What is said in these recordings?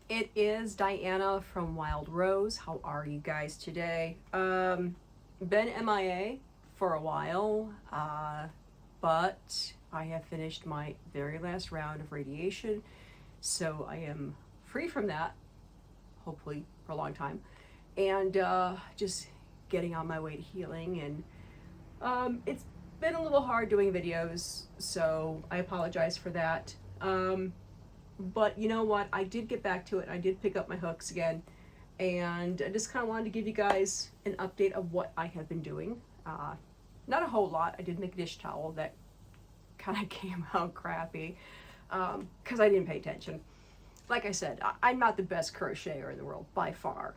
It is Diana from Wild Rose. How are you guys today? Been MIA for a while, but I have finished my very last round of radiation, so I am free from that, hopefully for a long time, and just getting on my way to healing. And it's been a little hard doing videos, so I apologize for that. But you know what? I did get back to it. I did pick up my hooks again, and I just kind of wanted to give you guys an update of what I have been doing. Not a whole lot. I did make a dish towel that kind of came out crappy because I didn't pay attention. Like I said, I'm not the best crocheter in the world by far,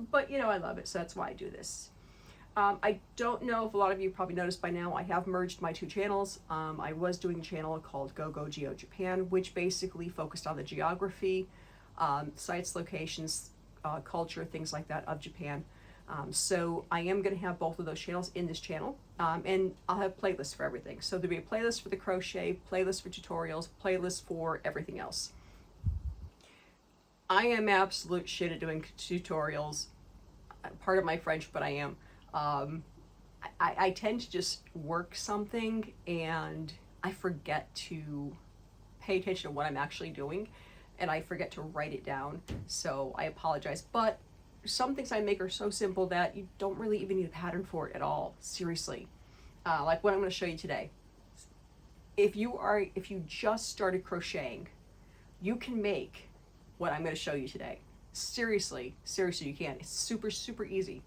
but you know I love it, so that's why I do this. I don't know if a lot of you probably noticed by now, I have merged my two channels. I was doing a channel called Go Go Geo Japan, which basically focused on the geography, sites, locations, culture, things like that of Japan. So I am going to have both of those channels in this channel, and I'll have playlists for everything. So there'll be a playlist for the crochet, playlist for tutorials, playlist for everything else. I am absolute shit at doing tutorials. Part of my French, but I am. Um, I tend to just work something and I forget to pay attention to what I'm actually doing, and I forget to write it down. So I apologize. But some things I make are so simple that you don't really even need a pattern for it at all. Seriously. Like what I'm going to show you today. If you just started crocheting, you can make what I'm going to show you today. Seriously, seriously, you can. It's super, super easy.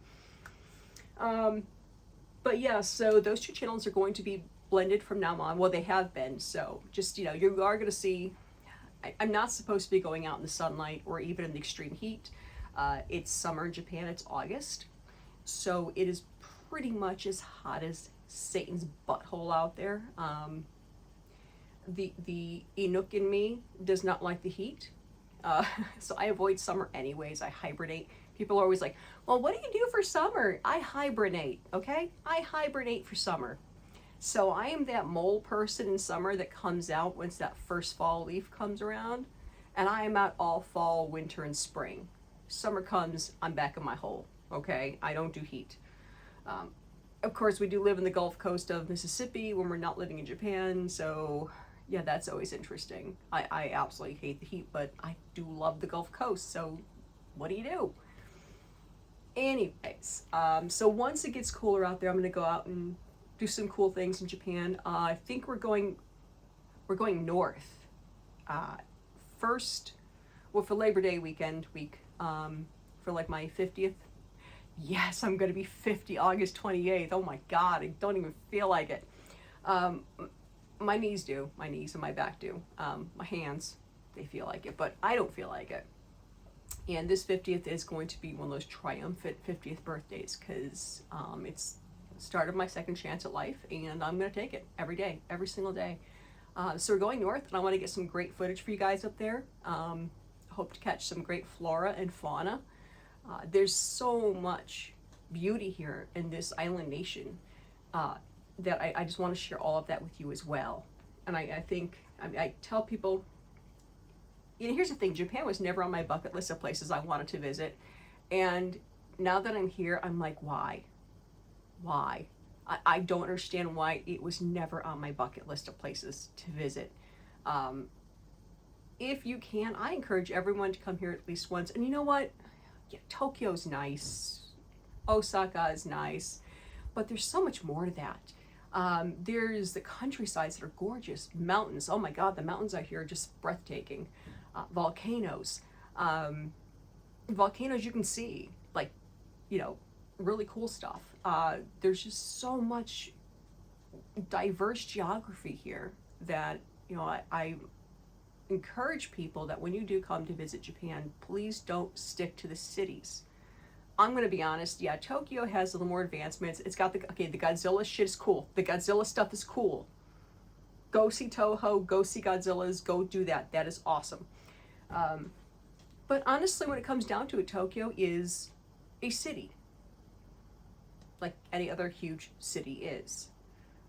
Um, but yeah, so those two channels are going to be blended from now on. Well, they have been. So just, you know, you are going to see, I'm not supposed to be going out in the sunlight or even in the extreme heat. It's summer in Japan, it's August. So it is pretty much as hot as Satan's butthole out there. The Inuk in me does not like the heat. So I avoid summer anyways. I hibernate. People are always like, well, what do you do for summer? I hibernate, okay? I hibernate for summer. So I am that mole person in summer that comes out once that first fall leaf comes around. And I am out all fall, winter, and spring. Summer comes, I'm back in my hole, okay? I don't do heat. Um, of course, we do live in the Gulf Coast of Mississippi when we're not living in Japan, so yeah, that's always interesting. I absolutely hate the heat, but I do love the Gulf Coast, so what do you do? Anyways, so once it gets cooler out there, I'm gonna go out and do some cool things in Japan. I think we're going north. Uh, First, well, for Labor Day week, for like my 50th. Yes, I'm gonna be 50 August 28th. Oh my God, I don't even feel like it. Um, my knees do. My knees and my back do. My hands, they feel like it, but I don't feel like it. And this 50th is going to be one of those triumphant 50th birthdays because it's the start of my second chance at life, and I'm going to take it every day, every single day. So we're going north, and I want to get some great footage for you guys up there. Hope to catch some great flora and fauna. There's so much beauty here in this island nation that I just want to share all of that with you as well. And I think, I tell people, you know, here's the thing, Japan was never on my bucket list of places I wanted to visit. And now that I'm here, I'm like, why? Why? I don't understand why it was never on my bucket list of places to visit. Um, if you can, I encourage everyone to come here at least once. And you know what? Yeah, Tokyo's nice. Osaka is nice. But there's so much more to that. There's the countrysides that are gorgeous. Mountains. Oh my God, the mountains out here are just breathtaking. Volcanoes. Volcanoes you can see. Like, you know, really cool stuff. There's just so much diverse geography here that, you know, I encourage people that when you do come to visit Japan, please don't stick to the cities. I'm gonna be honest, yeah, Tokyo has a little more advancements. It's got the Godzilla shit is cool. The Godzilla stuff is cool. Go see Toho, go see Godzillas, go do that. That is awesome. Um, but honestly, when it comes down to it, Tokyo is a city, like any other huge city is.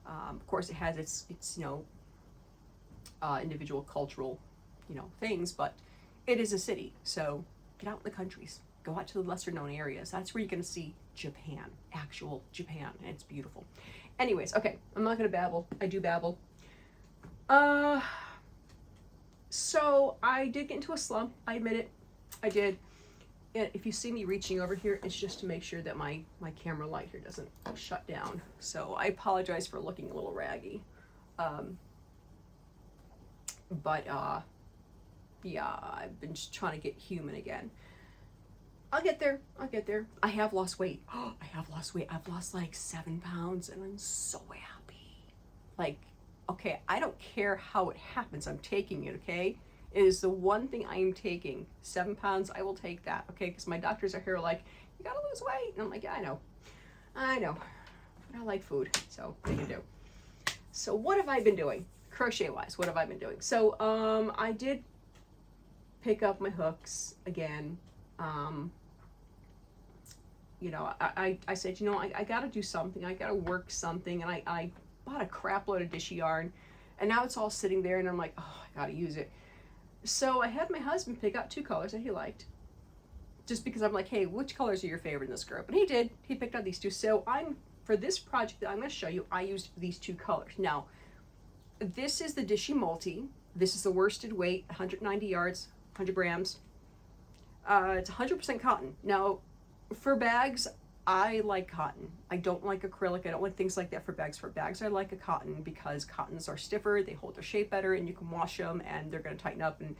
Of course, it has its individual cultural, things, but it is a city, so get out in the countries. Go out to the lesser known areas. That's where you're going to see Japan, actual Japan, and it's beautiful. Anyways, okay, I'm not going to babble. I do babble. So I did get into a slump. I admit it. I did. And if you see me reaching over here, it's just to make sure that my camera light here doesn't shut down. So I apologize for looking a little raggy. Yeah, I've been just trying to get human again. I'll get there. I'll get there. I have lost weight. Oh, I have lost weight. I've lost like 7 pounds and I'm so happy. Like, okay, I don't care how it happens. I'm taking it, okay? It is the one thing I am taking. 7 pounds, I will take that, okay? Because my doctors are here like, you gotta lose weight. And I'm like, yeah, I know. I know. I like food, so what do you do? So what have I been doing? Crochet-wise, what have I been doing? So, I did pick up my hooks again. You know, I said, you know, I gotta do something. I gotta work something. And I bought a crap load of Dishie yarn. And now it's all sitting there and I'm like, oh, I gotta use it. So I had my husband pick out 2 colors that he liked. Just because I'm like, hey, which colors are your favorite in this group? And he did. He picked out these 2. So for this project that I'm going to show you, I used these 2 colors. Now, this is the Dishie Multi. This is the worsted weight, 190 yards, 100 grams. It's 100% cotton. Now, for bags, I like cotton. I don't like acrylic. I don't like things like that for bags. For bags, I like a cotton because cottons are stiffer, they hold their shape better, and you can wash them, and they're going to tighten up. And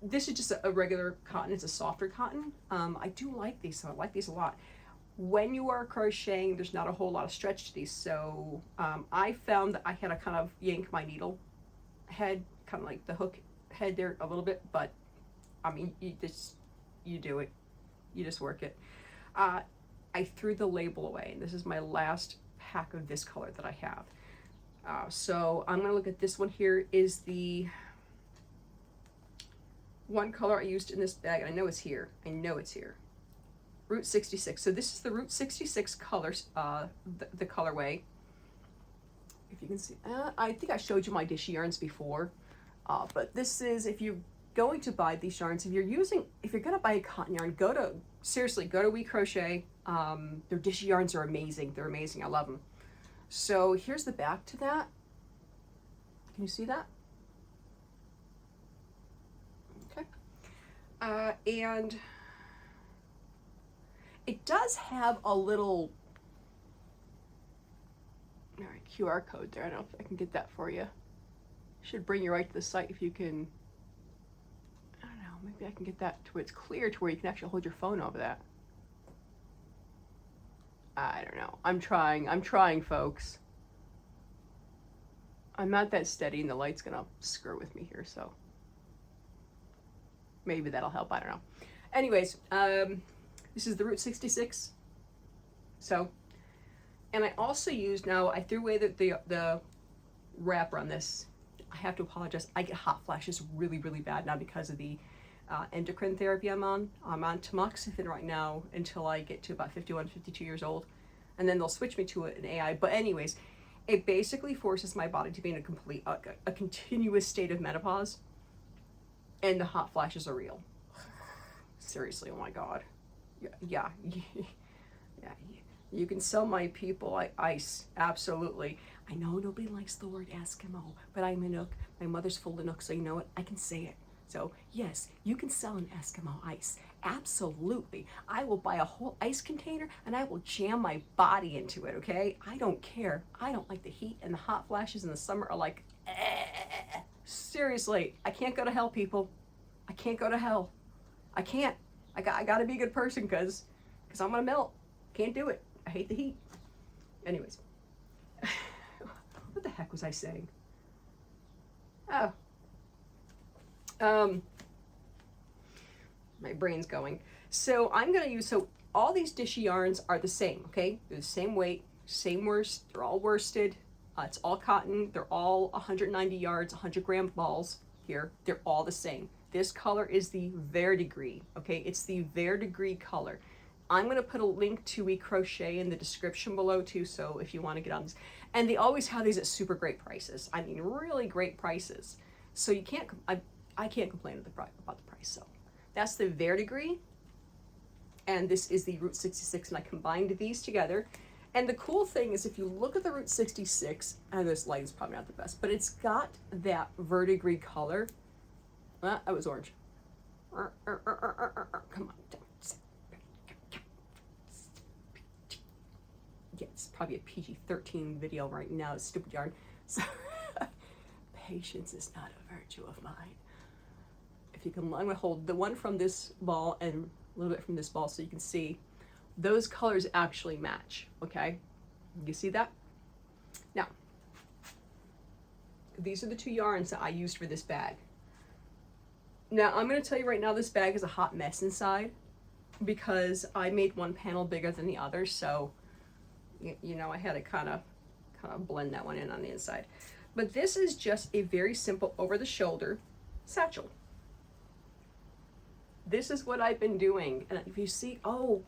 this is just a regular cotton. It's a softer cotton. I do like these, so I like these a lot. When you are crocheting, there's not a whole lot of stretch to these, so I found that I had to kind of yank my needle head, kind of like the hook head there a little bit, but I mean, you do it. You just work it. I threw the label away, and this is my last pack of this color that I have. So I'm going to look at this one here is the one color I used in this bag, and I know it's here. I know it's here. Route 66. So this is the Route 66 colors, the colorway. If you can see, I think I showed you my Dishie yarns before, but this is, if you're going to buy these yarns, if you're going to buy a cotton yarn, go to We Crochet. Their Dishie yarns are amazing. They're amazing. I love them. So here's the back to that. Can you see that? Okay. And it does have a little, all right, QR code there. I don't know if I can get that for you. Should bring you right to the site if you can. I don't know, maybe I can get that to where it's clear to where you can actually hold your phone over that. I don't know. I'm trying, folks. I'm not that steady and the light's gonna screw with me here, so maybe that'll help. I don't know. Anyways, this is the Route 66. So, and I also used, now I threw away the wrapper on this. I have to apologize. I get hot flashes really, really bad now because of the endocrine therapy I'm on. I'm on tamoxifen right now until I get to about 51, 52 years old. And then they'll switch me to an AI. But anyways, it basically forces my body to be in a continuous state of menopause. And the hot flashes are real. Seriously, oh my God. Yeah. You can sell my people ice, absolutely. I know nobody likes the word Eskimo, but I'm a Nook. My mother's full of Nook, so you know what? I can say it. So yes, you can sell an Eskimo ice. Absolutely. I will buy a whole ice container and I will jam my body into it, okay? I don't care. I don't like the heat, and the hot flashes in the summer are like, seriously, I can't go to hell, people. I can't go to hell. I can't. I gotta be a good person because I'm gonna melt. Can't do it. I hate the heat. Anyways. What the heck was I saying? Oh. My brain's going. So I'm gonna use, so all these Dishie yarns are the same, okay? They're the same weight, same worsted, they're all worsted. It's all cotton. They're all 190 yards, 100-gram balls here. They're all the same. This color is the Verdigris, okay? It's the Verdigris color. I'm going to put a link to We Crochet in the description below too, so if you want to get on this. And they always have these at super great prices. I mean, really great prices. So you can't, I can't complain about the price. So that's the Verdigris, and this is the Route 66, and I combined these together. And the cool thing is, if you look at the Route 66, and this light is probably not the best, but it's got that verdigris color. That was orange. Come on. Yeah, it's probably a PG-13 video right now, stupid yarn. So, patience is not a virtue of mine. If you can, I'm going to hold the one from this ball and a little bit from this ball so you can see. Those colors actually match, okay? You see that? Now, these are the two yarns that I used for this bag. Now, I'm going to tell you right now, this bag is a hot mess inside because I made one panel bigger than the other, so, you know, I had to kind of blend that one in on the inside. But this is just a very simple over-the-shoulder satchel. This is what I've been doing. And if you see, oh,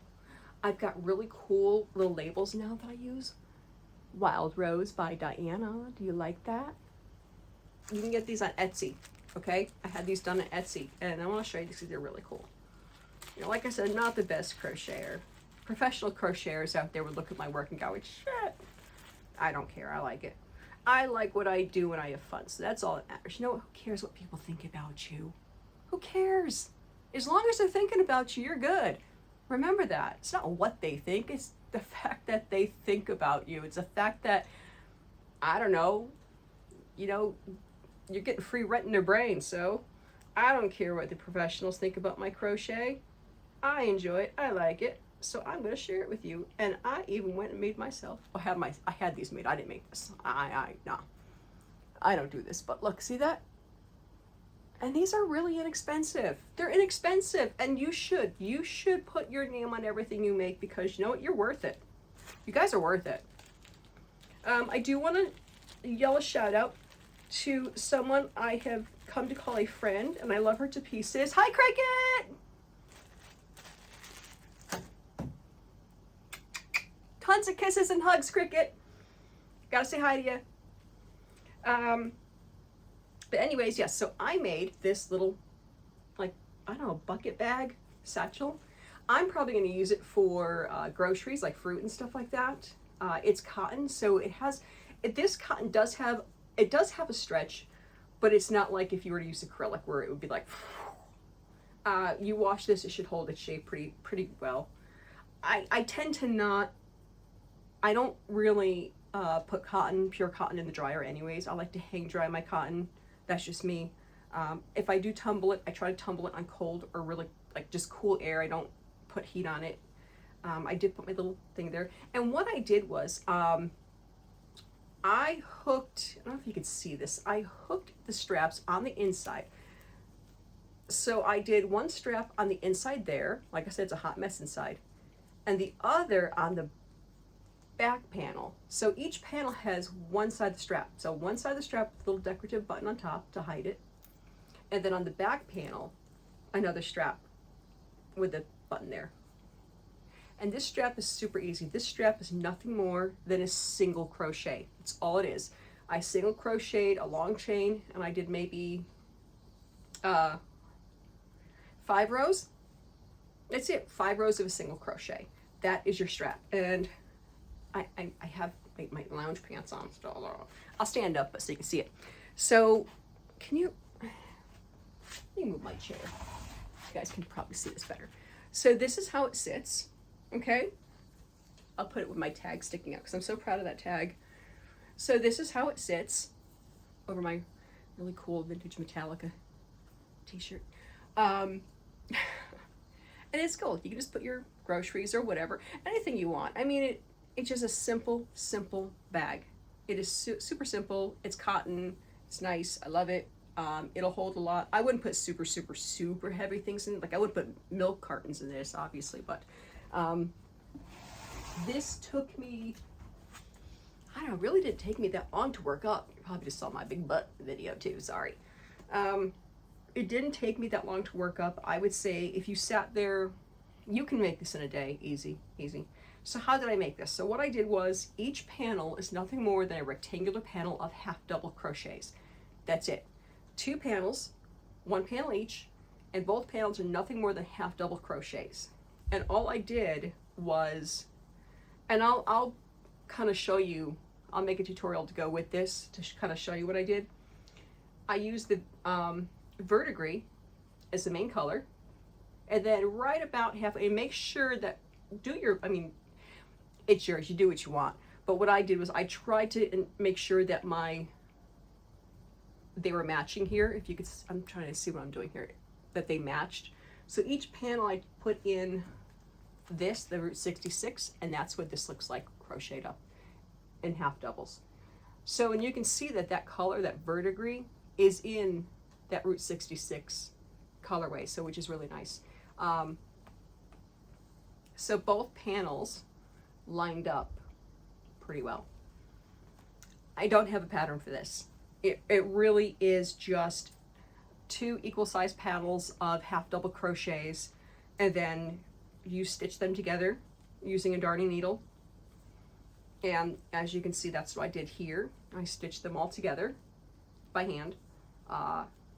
I've got really cool little labels now that I use. Wild Rose by Diana. Do you like that? You can get these on Etsy, okay? I had these done on Etsy, and I want to show you these because they're really cool. You know, like I said, not the best crocheter. Professional crocheters out there would look at my work and go, shit, I don't care. I like it. I like what I do when I have fun, so that's all that matters. You know what? Who cares what people think about you? Who cares? As long as they're thinking about you, you're good. Remember that. It's not what they think, it's the fact that they think about you. It's the fact that, I don't know, you know, you're getting free rent in their brain, so I don't care what the professionals think about my crochet. I enjoy it, I like it, so I'm gonna share it with you. And I even went and made myself, I had these made, I didn't make this. No, I don't do this, but look, see that? And these are really inexpensive. They're inexpensive, and you should put your name on everything you make because you know what? You're worth it. You guys are worth it. I do want to yell a shout out to someone I have come to call a friend, and I love her to pieces. Hi, Cricket! Tons of kisses and hugs, Cricket. Gotta say hi to you. But anyways, yes, so I made this little, like, I don't know, bucket bag satchel. I'm probably going to use it for groceries, like fruit and stuff like that. It's cotton, so this cotton does have a stretch, but it's not like if you were to use acrylic where it would be like, you wash this, it should hold its shape pretty well. I tend to not, I don't really put pure cotton in the dryer anyways. I like to hang dry my cotton. That's just me. If I do tumble it, I try to tumble it on cold or really like just cool air. I don't put heat on it. I did put my little thing there. And what I did was, I don't know if you could see this, I hooked the straps on the inside. So I did one strap on the inside there. Like I said, it's a hot mess inside. And the other on the back panel. So each panel has one side of the strap. So one side of the strap with a little decorative button on top to hide it. And then on the back panel, another strap with a button there. And this strap is super easy. This strap is nothing more than a single crochet. That's all it is. I single crocheted a long chain, and I did maybe 5 rows. That's it, 5 rows of a single crochet. That is your strap. And I have my lounge pants on still. I'll stand up so you can see it. So, let me move my chair. You guys can probably see this better. So this is how it sits, okay? I'll put it with my tag sticking out because I'm so proud of that tag. So this is how it sits over my really cool vintage Metallica t-shirt. And it's gold. You can just put your groceries or whatever, anything you want. I mean, it's just a simple bag. It is super simple. It's cotton. It's nice. I love it. It'll hold a lot. I wouldn't put super heavy things in it. Like I would put milk cartons in this, obviously, but this took me, I don't know, really didn't take me that long to work up. You probably just saw my big butt video too, sorry. It didn't take me that long to work up. I would say if you sat there, you can make this in a day, easy. So how did I make this? So what I did was each panel is nothing more than a rectangular panel of half double crochets. That's it. 2 panels one panel each, and both panels are nothing more than half double crochets. And all I did was, and I'll kind of show you, I'll make a tutorial to go with this to kind of show you what I did. I used the verdigris as the main color, and then right about halfway, make sure that, I mean, it's yours, you do what you want. But what I did was I tried to make sure that they were matching here. If you could, I'm trying to see what I'm doing here, that they matched. So each panel I put in this, the Route 66, and that's what this looks like crocheted up in half doubles. So, and you can see that that color, that verdigris, is in that Route 66 colorway, so which is really nice. So both panels lined up pretty well. I don't have a pattern for this. It really is just 2 equal sized panels of half double crochets, and then you stitch them together using a darning needle. And as you can see, that's what I did here. I stitched them all together by hand.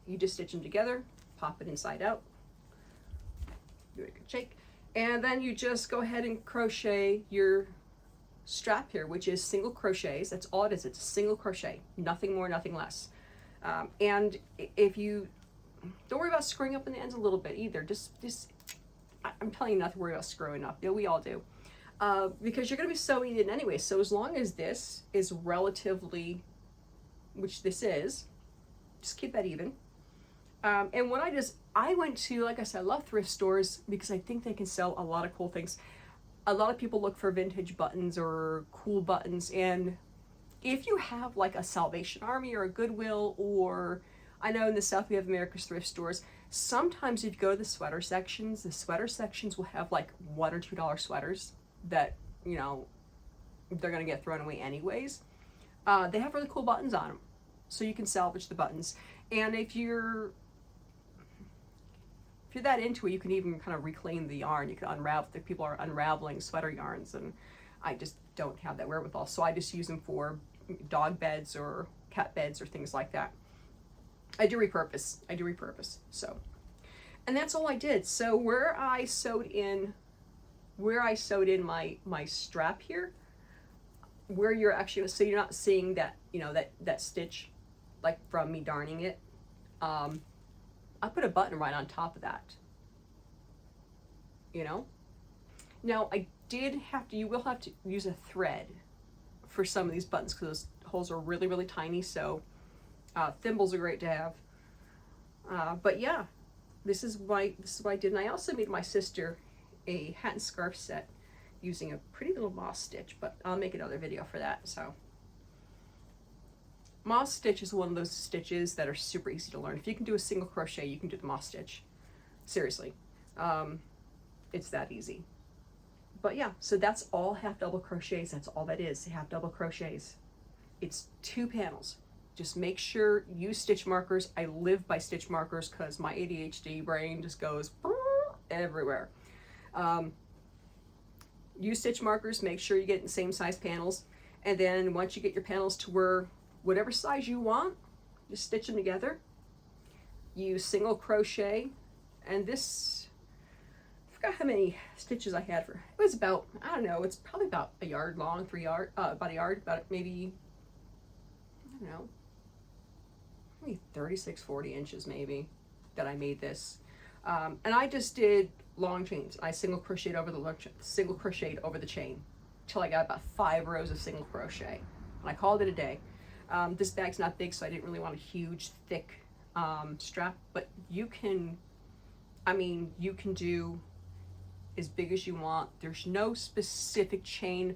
You just stitch them together, pop it inside out, do a good shake, and then you just go ahead and crochet your strap here, which is single crochets. That's all it is. It's a single crochet, nothing more, nothing less. And if you don't worry about screwing up in the ends a little bit either, just I'm telling you not to worry about screwing up. Yeah, we all do, because you're going to be sewing it anyway. So as long as this is relatively, which this is, just keep that even. And what I went to, like I said, I love thrift stores because I think they can sell a lot of cool things. A lot of people look for vintage buttons or cool buttons, and if you have like a Salvation Army or a Goodwill, or I know in the South we have America's thrift stores, sometimes if you go to the sweater sections will have like $1 or $2 sweaters that, you know, they're gonna get thrown away anyways. They have really cool buttons on them, so you can salvage the buttons. And if you're that into it, you can even kind of reclaim the yarn. You can unravel. People are unraveling sweater yarns, and I just don't have that wherewithal, so I just use them for dog beds or cat beds or things like that. I do repurpose. So, and that's all I did. So where I sewed in my strap here, where you're actually, so you're not seeing that, you know, that stitch like from me darning it, I put a button right on top of that, you know. Now you will have to use a thread for some of these buttons because those holes are really, really tiny, so thimbles are great to have. But yeah, this is what I did. And I also made my sister a hat and scarf set using a pretty little moss stitch, but I'll make another video for that. So moss stitch is one of those stitches that are super easy to learn. If you can do a single crochet, you can do the moss stitch. Seriously, it's that easy. But yeah, so that's all half double crochets. That's all that is, half double crochets. It's 2 panels. Just make sure you stitch markers. I live by stitch markers because my ADHD brain just goes everywhere. Use stitch markers. Make sure you get the same size panels, and then once you get your panels to where whatever size you want, just stitch them together. Use single crochet, and this, I forgot how many stitches I had for it. Was about, I don't know, it's probably about a yard long, about a yard, about maybe, I don't know, maybe 36, 40 inches maybe that I made this. And I just did long chains. I single crocheted over the chain till I got about 5 rows of single crochet, and I called it a day. This bag's not big, so I didn't really want a huge, thick strap, but you can do as big as you want. There's no specific chain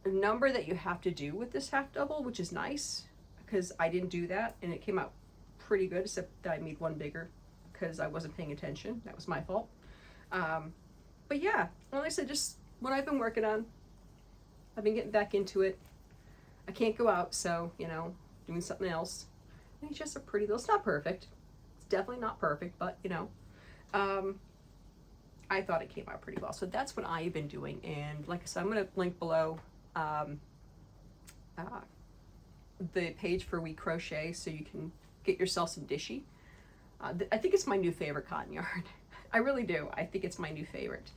number that you have to do with this half double, which is nice because I didn't do that, and it came out pretty good, except that I made one bigger because I wasn't paying attention. That was my fault. But yeah, like I said, just what I've been working on. I've been getting back into it. I can't go out, so, you know, doing something else. And it's just a pretty little, it's not perfect. It's definitely not perfect, but, you know, I thought it came out pretty well. So that's what I've been doing. And like I said, I'm going to link below the page for We Crochet so you can get yourself some Dishie. I think it's my new favorite cotton yarn. I really do. I think it's my new favorite.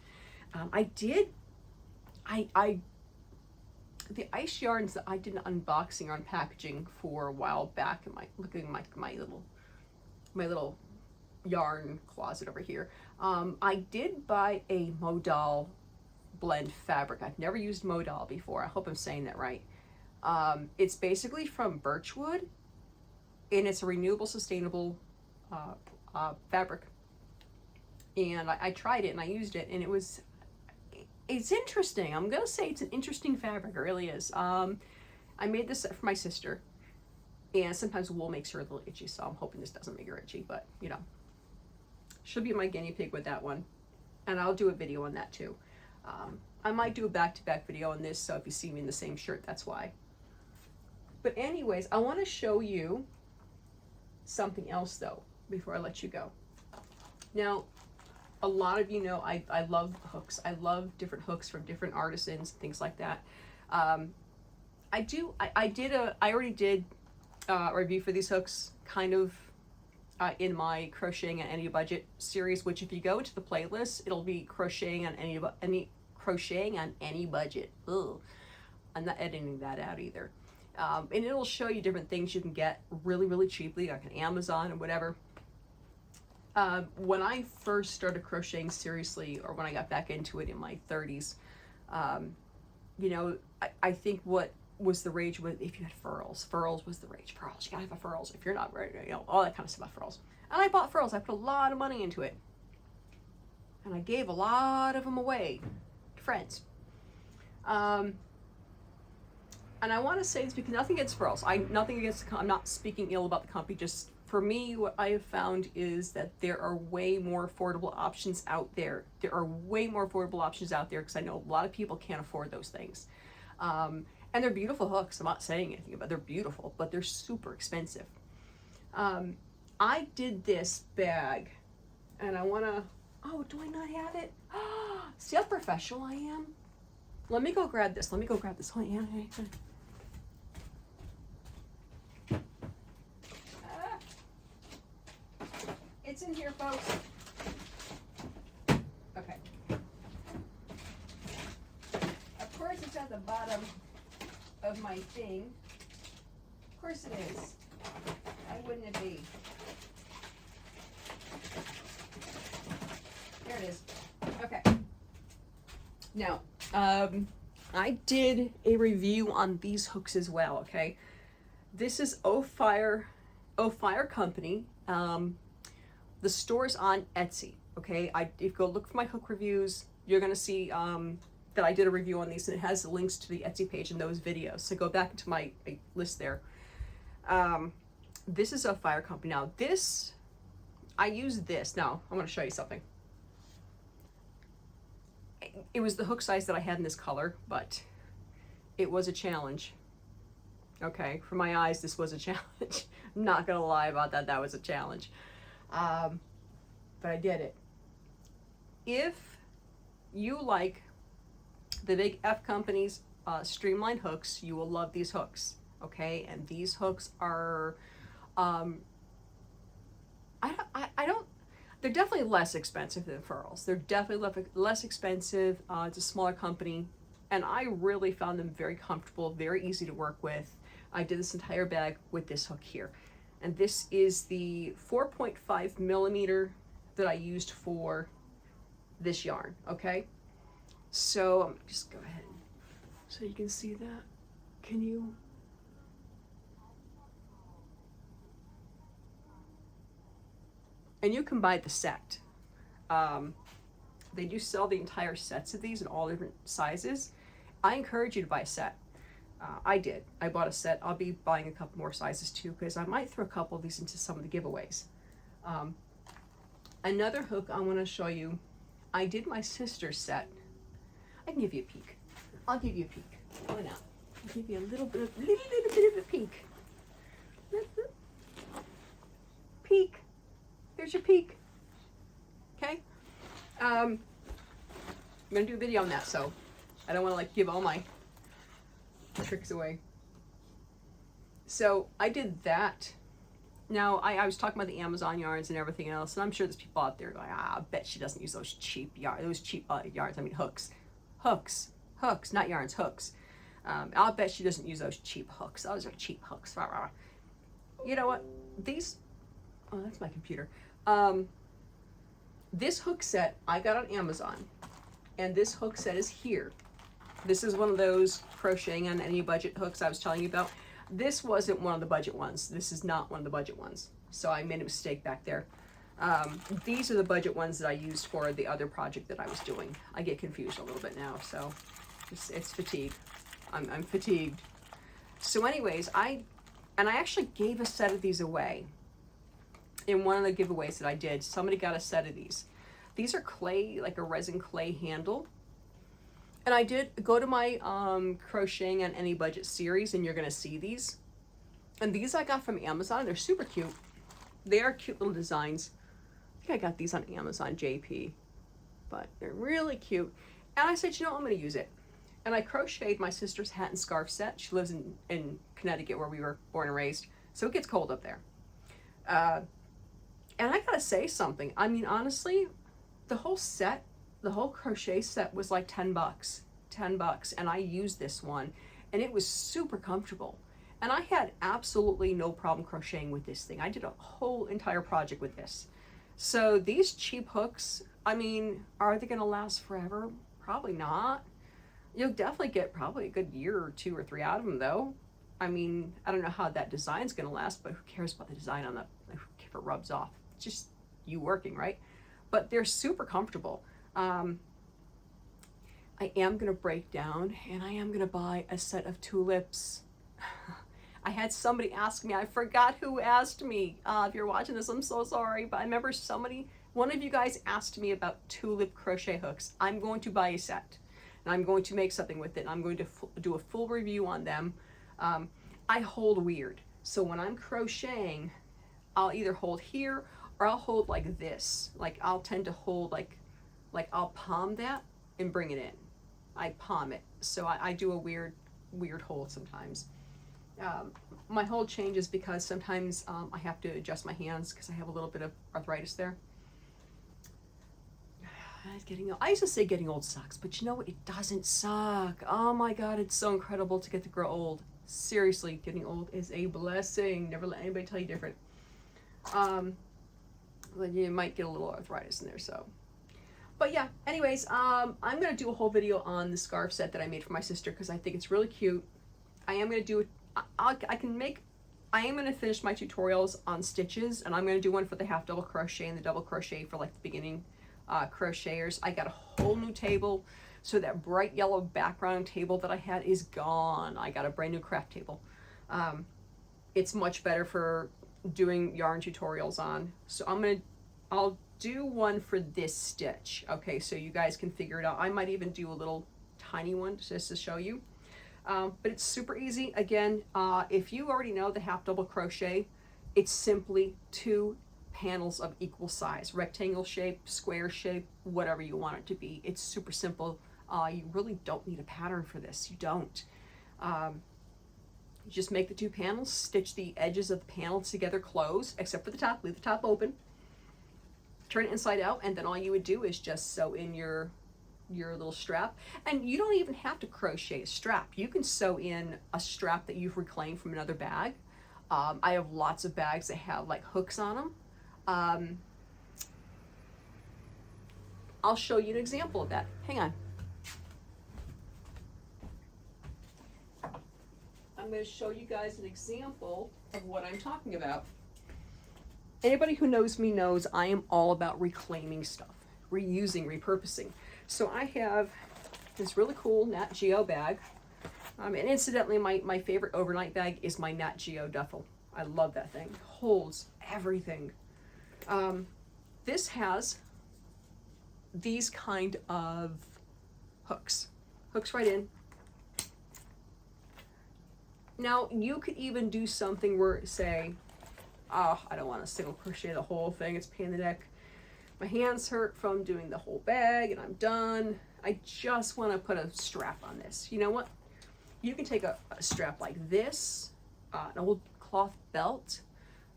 The ice yarns that I did an unboxing or unpackaging for a while back in my little yarn closet over here. I did buy a modal blend fabric. I've never used modal before. I hope I'm saying that right. It's basically from birchwood, and it's a renewable, sustainable fabric. And I tried it and I used it, and it's interesting. I'm gonna say it's an interesting fabric. It really is. I made this for my sister, and sometimes wool makes her a little itchy, so I'm hoping this doesn't make her itchy, but you know, she'll be my guinea pig with that one, and I'll do a video on that too. I might do a back-to-back video on this, so if you see me in the same shirt, that's why. But anyways, I want to show you something else though before I let you go. Now, a lot of you know I love hooks. I love different hooks from different artisans, things like that. I already did a review for these hooks, kind of in my crocheting on any budget series, which if you go to the playlist, it'll be crocheting on any budget. Ugh. I'm not editing that out either. And it'll show you different things you can get really, really cheaply, like on Amazon or whatever. When I first started crocheting seriously, or when I got back into it in my 30s, you know, I think what was the rage was if you had furls. Furls was the rage. Furls, you gotta have a furls. If you're not ready, you know, all that kind of stuff about furls. And I bought furls. I put a lot of money into it. And I gave a lot of them away to friends. And I want to say this because nothing against furls. I'm not speaking ill about the company. Just for me, what I have found is that there are way more affordable options out there. There are way more affordable options out there because I know a lot of people can't afford those things. And they're beautiful hooks. I'm not saying anything about it. They're beautiful, but they're super expensive. I did this bag, and I want to, oh, do I not have it? See how professional I am? Let me go grab this. Oh, yeah. It's in here, folks. Okay. Of course, it's at the bottom of my thing. Of course it is. Why wouldn't it be? There it is. Okay. Now, I did a review on these hooks as well, okay? This is Fire Company. The store's on Etsy, okay? If you go look for my hook reviews, you're gonna see that I did a review on these, and it has the links to the Etsy page and those videos. So go back into my list there. This is Fire Company. Now I use this. Now, I wanna show you something. It was the hook size that I had in this color, but it was a challenge. Okay, for my eyes, this was a challenge. I'm not gonna lie about that. That was a challenge. But I did it. If you like the big F Company's streamlined hooks, you will love these hooks. Okay, and these hooks are, they're definitely less expensive than furls. They're definitely less expensive. It's a smaller company, and I really found them very comfortable, very easy to work with. I did this entire bag with this hook here. And this is the 4.5 millimeter that I used for this yarn, okay? So I'm just go ahead so you can see that. Can you? And you can buy the set. They do sell the entire sets of these in all different sizes. I encourage you to buy a set. I did. I bought a set. I'll be buying a couple more sizes too, because I might throw a couple of these into some of the giveaways. Another hook I want to show you, I did my sister's set. I can give you a peek. I'll give you a peek. Why not? I'll give you a little bit of a peek. Peek. Here's your peek. Okay? I'm going to do a video on that, so I don't want to like give all my tricks away. So I did that Now, I was talking about the Amazon yarns and everything else, and I'm sure there's people out there going, I bet she doesn't use those cheap yarns, yarns, I mean hooks. Hooks, not yarns, hooks. I'll bet she doesn't use those cheap hooks. Those are cheap hooks. You know what? Oh, that's my computer. This hook set I got on Amazon, and this hook set is here. This is one of those crocheting on any budget hooks I was telling you about. This wasn't one of the budget ones. This is not one of the budget ones. So I made a mistake back there. These are the budget ones that I used for the other project that I was doing. I get confused a little bit now, so it's fatigue. I'm fatigued. So anyways, I actually gave a set of these away. In one of the giveaways that I did, somebody got a set of these. These are clay, like a resin clay handle. And I did go to my Crocheting on Any Budget series, and you're going to see these. And these I got from Amazon. They're super cute. They are cute little designs. I think I got these on Amazon JP. But they're really cute. And I said, you know, I'm going to use it. And I crocheted my sister's hat and scarf set. She lives in Connecticut, where we were born and raised. So it gets cold up there. And I got to say something. I mean, honestly, the whole set, the whole crochet set was like $10. And I used this one, and it was super comfortable. And I had absolutely no problem crocheting with this thing. I did a whole entire project with this. So these cheap hooks, I mean, are they going to last forever? Probably not. You'll definitely get probably a good year or 2 or 3 out of them, though. I mean, I don't know how that design's going to last, but who cares about the design on if it rubs off? It's just you working, right? But they're super comfortable. I am going to break down, and I am going to buy a set of tulips. I had somebody ask me, I forgot who asked me. If you're watching this, I'm so sorry, but I remember one of you guys asked me about tulip crochet hooks. I'm going to buy a set, and I'm going to make something with it. I'm going to do a full review on them. I hold weird. So when I'm crocheting, I'll either hold here or I'll hold like this. Like I'll tend to hold like I'll palm that and bring it in. I palm it. So I do a weird hold sometimes. My hold changes because sometimes I have to adjust my hands because I have a little bit of arthritis there. I used to say getting old sucks, but you know what? It doesn't suck. Oh my God, it's so incredible to get to grow old. Seriously, getting old is a blessing. Never let anybody tell you different. But you might get a little arthritis in there, so. But yeah, anyways, I'm going to do a whole video on the scarf set that I made for my sister because I think it's really cute. I am going to do it. I am going to finish my tutorials on stitches, and I'm going to do one for the half double crochet and the double crochet for like the beginning crocheters. I got a whole new table, so that bright yellow background table that I had is gone. I got a brand new craft table. It's much better for doing yarn tutorials on. So I'll do one for this stitch. Okay, so you guys can figure it out. I might even do a little tiny one just to show you. But it's super easy. Again, if you already know the half double crochet, it's simply 2 panels of equal size, rectangle shape, square shape, whatever you want it to be. It's super simple. You really don't need a pattern for this. You don't. You just make the 2 panels, stitch the edges of the panels together closed, except for the top, leave the top open, turn it inside out, and then all you would do is just sew in your little strap. And you don't even have to crochet a strap. You can sew in a strap that you've reclaimed from another bag. I have lots of bags that have like hooks on them. I'll show you an example of that. Hang on. I'm going to show you guys an example of what I'm talking about. Anybody who knows me knows I am all about reclaiming stuff, reusing, repurposing. So I have this really cool Nat Geo bag. And incidentally, my favorite overnight bag is my Nat Geo duffel. I love that thing. It holds everything. This has these kind of hooks. Hooks right in. Now, you could even do something where, say, oh, I don't want to single crochet the whole thing. It's a pain in the neck. My hands hurt from doing the whole bag, and I'm done. I just want to put a strap on this. You know what? You can take a strap like this, an old cloth belt,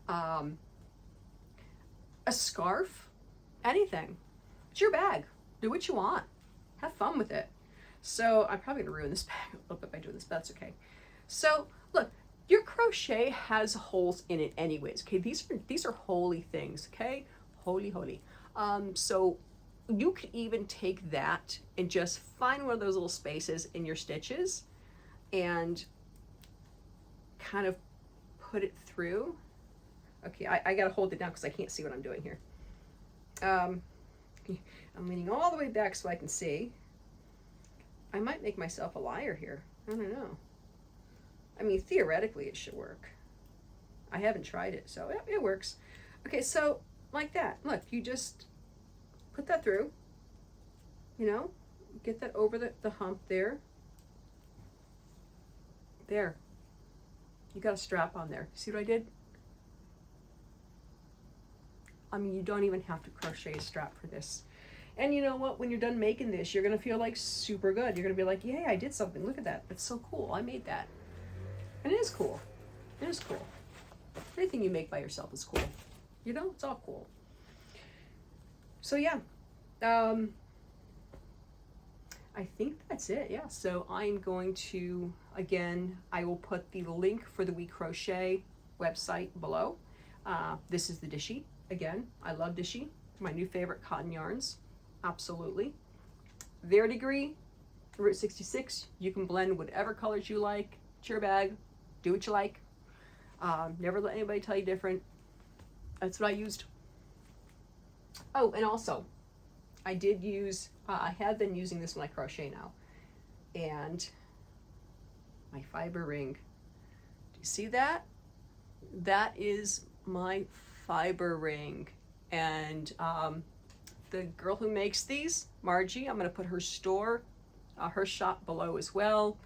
um, a scarf, anything. It's your bag. Do what you want. Have fun with it. So I'm probably gonna ruin this bag a little bit by doing this, but that's okay. So look, your crochet has holes in it anyways. Okay, these are holy things. Okay, holy. So you could even take that and just find one of those little spaces in your stitches and kind of put it through. Okay, I gotta hold it down because I can't see what I'm doing here. I'm leaning all the way back so I can see. I might make myself a liar here. I don't know. I mean, theoretically it should work. I haven't tried it, so it works. Okay, so like that. Look, you just put that through, you know, get that over the hump there. There. You got a strap on there. See what I did? I mean, you don't even have to crochet a strap for this. And you know what? When you're done making this, you're going to feel like super good. You're going to be like, yay, I did something. Look at that. That's so cool. I made that. And it is cool. It is cool. Anything you make by yourself is cool. You know, it's all cool. So yeah, I think that's it. Yeah, so I'm going to, again, I will put the link for the We Crochet website below. This is the Dishie. Again, I love Dishie. My new favorite cotton yarns. Absolutely. Verdigris, Route 66. You can blend whatever colors you like. It's your bag. Do what you like. Never let anybody tell you different. That's what I used. Oh, and also, I did use, I have been using this when I crochet now. And my fiber ring. Do you see that? That is my fiber ring. And the girl who makes these, Margie, I'm going to put her store, her shop below as well.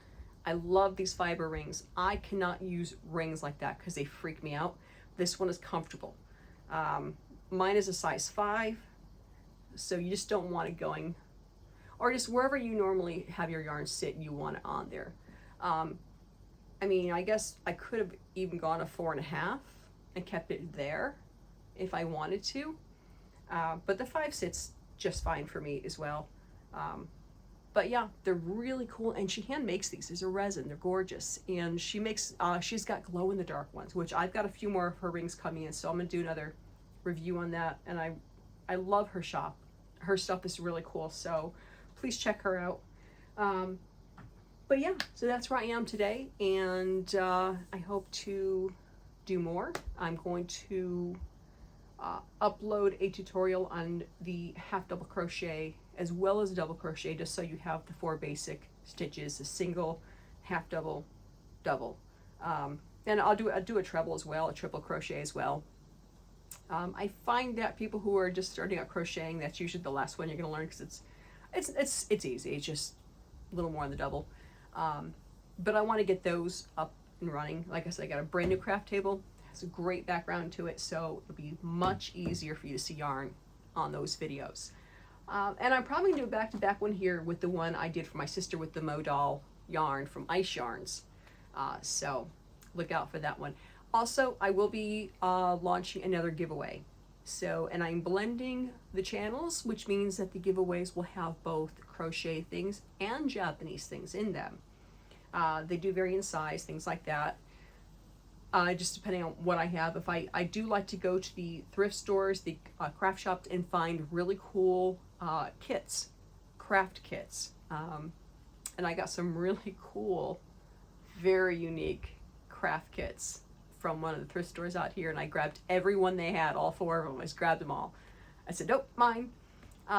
I love these fiber rings. I cannot use rings like that because they freak me out. This one is comfortable. Mine is a size 5, so you just don't want it going, or just wherever you normally have your yarn sit, you want it on there. I mean, I guess I could have even gone a 4.5 and kept it there if I wanted to, but the 5 sits just fine for me as well. But yeah, they're really cool, and she hand makes these. These are resin, they're gorgeous, and she makes, she's got glow in the dark ones, which I've got a few more of her rings coming in, so I'm gonna do another review on that. And I love her shop. Her stuff is really cool, so please check her out. But yeah, so that's where I am today, and I hope to do more. I'm going to upload a tutorial on the half double crochet as well as double crochet, just so you have the 4 basic stitches: a single, half double, double, and I'll do a treble as well, a triple crochet as well. I find that people who are just starting out crocheting, that's usually the last one you're going to learn, because it's easy. It's just a little more on the double. But I want to get those up and running. Like I said, I got a brand new craft table. It has a great background to it, so it'll be much easier for you to see yarn on those videos. And I'm probably going to do a back-to-back one here with the one I did for my sister with the Modal yarn from Ice Yarns. So look out for that one. Also, I will be launching another giveaway. So, and I'm blending the channels, which means that the giveaways will have both crochet things and Japanese things in them. They do vary in size, things like that. Just depending on what I have. If I do like to go to the thrift stores, the craft shops, and find really cool kits, craft kits. And I got some really cool, very unique craft kits from one of the thrift stores out here, and I grabbed every one they had, all 4 of them. I just grabbed them all. I said, nope, mine.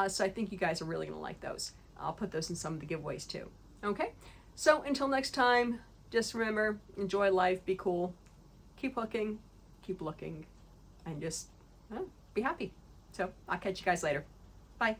So I think you guys are really gonna like those. I'll put those in some of the giveaways too. Okay, so until next time, just remember, enjoy life, be cool, keep hooking, keep looking, and just be happy. So I'll catch you guys later. Bye.